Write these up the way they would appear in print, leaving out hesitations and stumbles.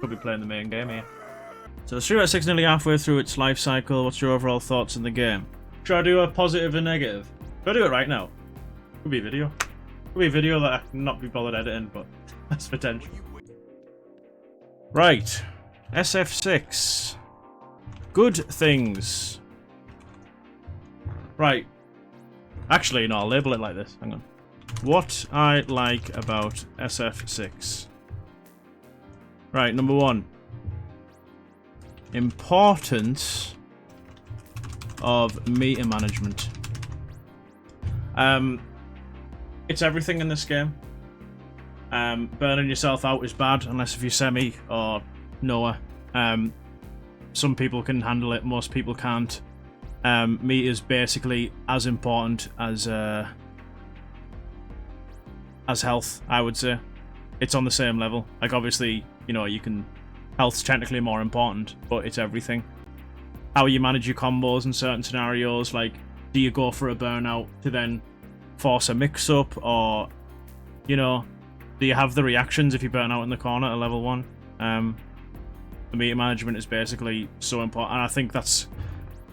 Could be playing the main game here. So Street Fighter 6 nearly halfway through its life cycle. What's your overall thoughts on the game? Should I do a positive and negative? Should I do it right now? Could be a video. Could be a video that I can not be bothered editing, but that's potential. Right. SF6. Good things. Right. Actually, no, I'll label it like this. Hang on. What I like about SF6. Right, number 1. Importance of meter management. It's everything in this game. Burning yourself out is bad, unless if you're Semi or Noah. Some people can handle it, most people can't. Meter's basically as important as health, I would say. It's on the same level. Like, obviously, you know, health's technically more important, but it's everything. How you manage your combos in certain scenarios, like, do you go for a burnout to then force a mix-up, or, you know, do you have the reactions if you burn out in the corner at level 1? The meter management is basically so important, and I think that's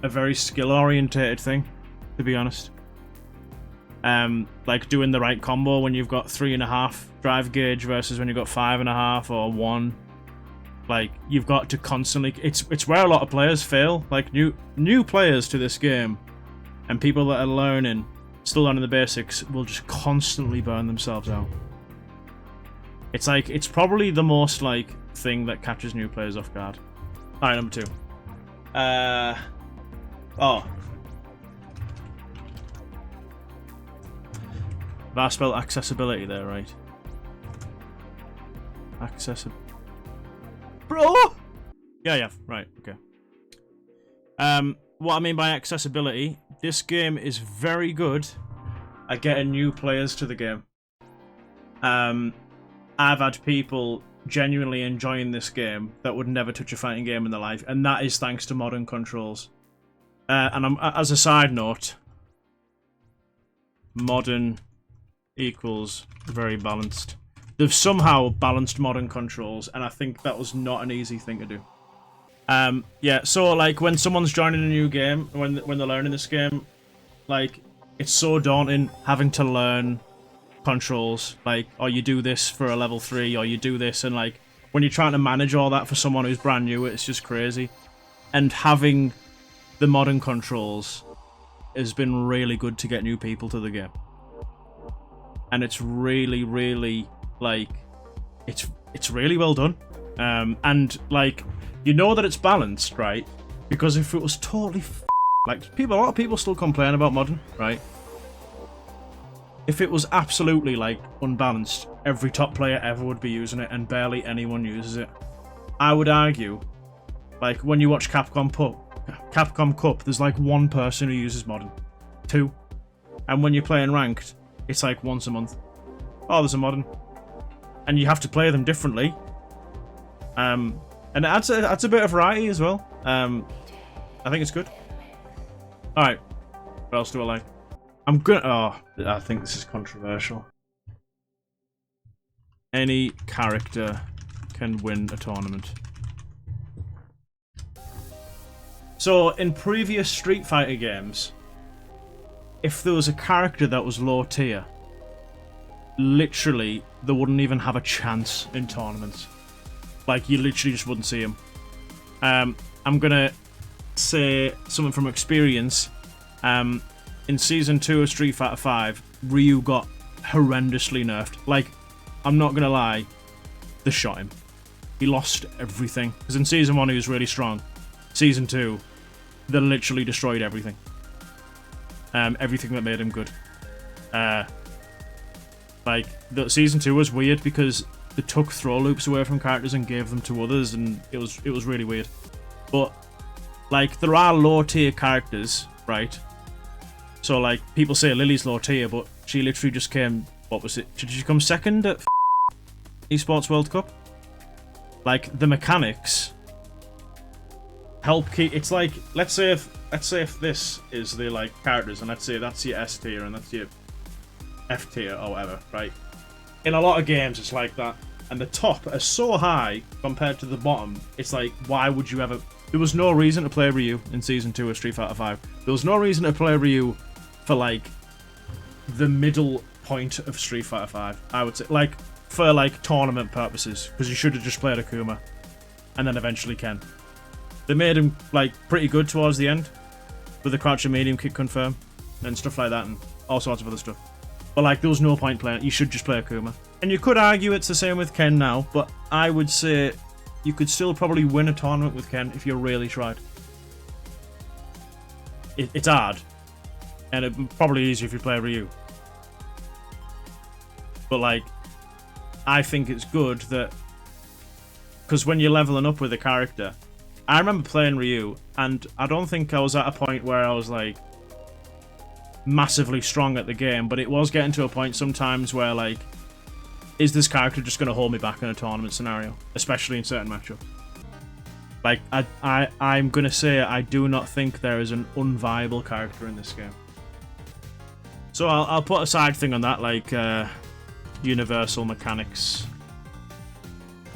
a very skill-orientated thing, to be honest. Like doing the right combo when you've got 3.5 drive gauge versus when you've got 5.5 or 1. Like, you've got to constantly... It's where a lot of players fail. Like, new players to this game, and people that are learning, still learning the basics, will just constantly burn themselves out. It's like, it's probably the most, like, thing that catches new players off guard. Alright, number 2. Oh. Have I spelled accessibility there, right? Accessibility. Bro! Yeah, right, okay. What I mean by accessibility, this game is very good at getting new players to the game. I've had people genuinely enjoying this game that would never touch a fighting game in their life, and that is thanks to modern controls. And as a side note, modern equals very balanced. They've somehow balanced modern controls, and I think that was not an easy thing to do. Yeah, so like when someone's joining a new game, when they're learning this game, like, it's so daunting having to learn controls, like, or you do this for a level 3, or you do this, and like, when you're trying to manage all that for someone who's brand new, it's just crazy. And having the modern controls has been really good to get new people to the game. And it's really, really, like, it's really well done. And like, you know that it's balanced, right? Because if it was totally like, a lot of people still complain about modern, right? If it was absolutely, like, unbalanced, every top player ever would be using it, and barely anyone uses it. I would argue, like, when you watch Capcom Cup, there's like 1 person who uses modern. 2. And when you're playing ranked, it's like once a month. Oh, there's a modern. And you have to play them differently. And it adds a bit of variety as well. I think it's good. Alright. What else do I like? I think this is controversial. Any character can win a tournament. So, in previous Street Fighter games, if there was a character that was low tier, literally, they wouldn't even have a chance in tournaments. Like, you literally just wouldn't see him. I'm gonna say something from experience. In Season 2 of Street Fighter 5, Ryu got horrendously nerfed. Like, I'm not gonna lie, they shot him. He lost everything. Because in Season 1 he was really strong. Season 2, they literally destroyed everything. Everything that made him good. Like, Season 2 was weird because they took throw loops away from characters and gave them to others, and it was really weird. But, like, there are low tier characters, right? So, like, people say Lily's low tier, but she literally just came... What was it? Did she come second at Esports World Cup? Like, the mechanics help keep... It's like, let's say if this is the, like, characters, and let's say that's your S tier and that's your F tier or whatever, right? In a lot of games, it's like that. and the top are so high compared to the bottom. It's like, why would you ever? There was no reason to play Ryu in Season 2 of Street Fighter 5. There was no reason to play Ryu for, like, the middle point of Street Fighter 5, I would say. Like, for, like, tournament purposes. Because you should have just played Akuma. And then eventually Ken. They made him, like, pretty good towards the end. With the crouch and medium kick confirm. And stuff like that, and all sorts of other stuff. But, like, there was no point playing it. You should just play Akuma. And you could argue it's the same with Ken now, but I would say you could still probably win a tournament with Ken if you really tried. It's hard. And it's probably easier if you play Ryu. But, like, I think it's good that... Because when you're leveling up with a character... I remember playing Ryu, and I don't think I was at a point where I was, like, massively strong at the game, but it was getting to a point sometimes where, like, is this character just going to hold me back in a tournament scenario? Especially in certain matchups. Like, I'm going to say I do not think there is an unviable character in this game. So I'll put a side thing on that, like, universal mechanics.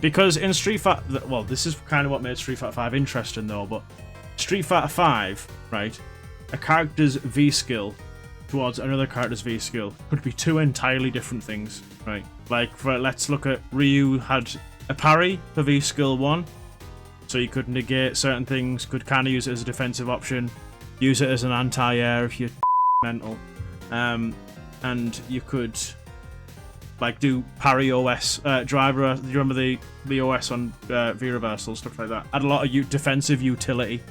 Because in Street Fighter... Well, this is kind of what made Street Fighter 5 interesting, though, but Street Fighter 5, right, a character's V-skill towards another character's V-skill could be two entirely different things, right? Like, let's look at Ryu had a parry for V-skill 1, so you could negate certain things, could kind of use it as a defensive option, use it as an anti-air if you're mental, and you could, like, do parry OS, driver, do you remember the OS on V-reversal, stuff like that? Had a lot of defensive utility.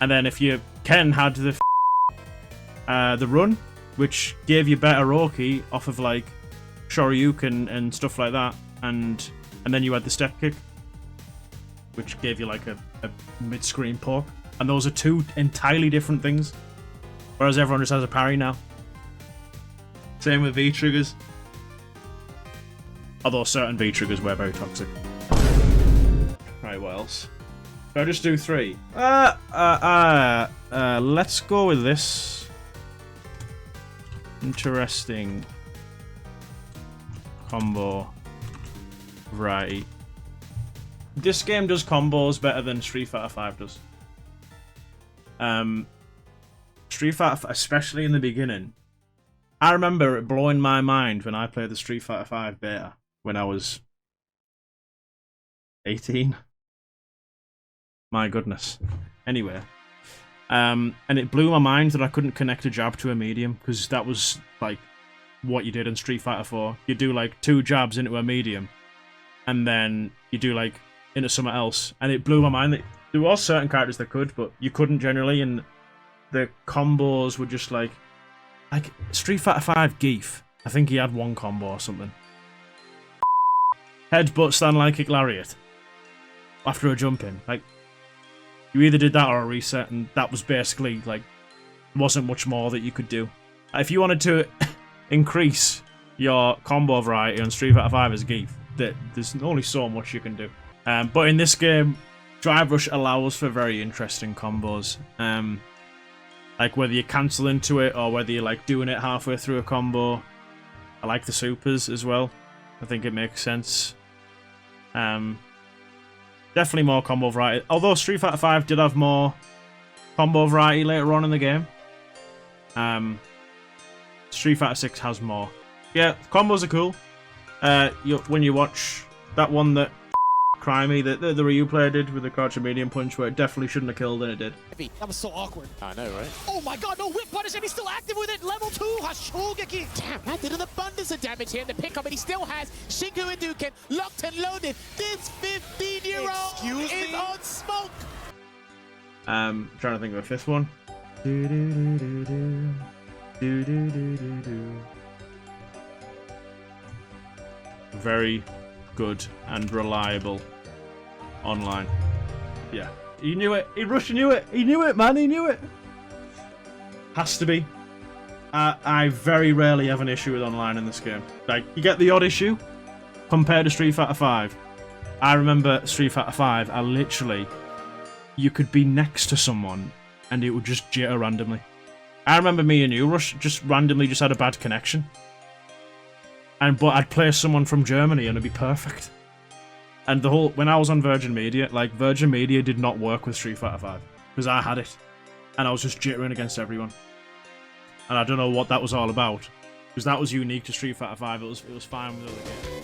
And then if you Ken had the run, which gave you better Roki off of, like, Shoryuken and stuff like that, and then you had the step kick, which gave you, like, a mid-screen poke. And those are two entirely different things. Whereas everyone just has a parry now. Same with V-triggers. Although certain V-triggers were very toxic. Right, what else? Should I just do 3? Let's go with this. Interesting combo variety. This game does combos better than Street Fighter 5 does. Street Fighter, especially in the beginning. I remember it blowing my mind when I played the Street Fighter 5 beta when I was 18. My goodness. Anyway. And it blew my mind that I couldn't connect a jab to a medium, because that was, like, what you did in Street Fighter 4. You do, like, 2 jabs into a medium, and then you do, like, into something else. And it blew my mind that there were certain characters that could, but you couldn't generally, and the combos were just, like Street Fighter 5 Geef. I think he had 1 combo or something. Headbutt, stand like kick lariat. After a jump in. Like, you either did that or a reset, and that was basically, like, wasn't much more that you could do. If you wanted to increase your combo variety on Street Fighter 5 as Geef, there's only so much you can do. But in this game, Drive Rush allows for very interesting combos. Like, whether you cancel into it or whether you're, like, doing it halfway through a combo. I like the supers as well. I think it makes sense. Definitely more combo variety. Although Street Fighter 5 did have more combo variety later on in the game. Street Fighter 6 has more. Yeah, combos are cool. When you watch that one that Crimey, the Ryu player did with the crouch and medium punch, where it definitely shouldn't have killed, and it did. That was so awkward. I know, right? Oh my god, no whip punish, and he's still active with it. Level 2 Hashogeki. Damn, that did an abundance of damage here in the pickup, and he still has Shinku and Duken locked and loaded. This 15-year-old is on smoke. Trying to think of a 5th one. Very good and reliable online. Yeah. He knew it. He knew it. He knew it, man. He knew it. Has to be. I very rarely have an issue with online in this game. Like, you get the odd issue compared to Street Fighter 5. I remember Street Fighter 5, you could be next to someone and it would just jitter randomly. I remember me and you, Rush, just randomly just had a bad connection. but I'd play someone from Germany and it'd be perfect. And when I was on Virgin Media, like, Virgin Media did not work with Street Fighter 5 because I had it, and I was just jittering against everyone, and I don't know what that was all about because that was unique to Street Fighter 5. It was fine with other games.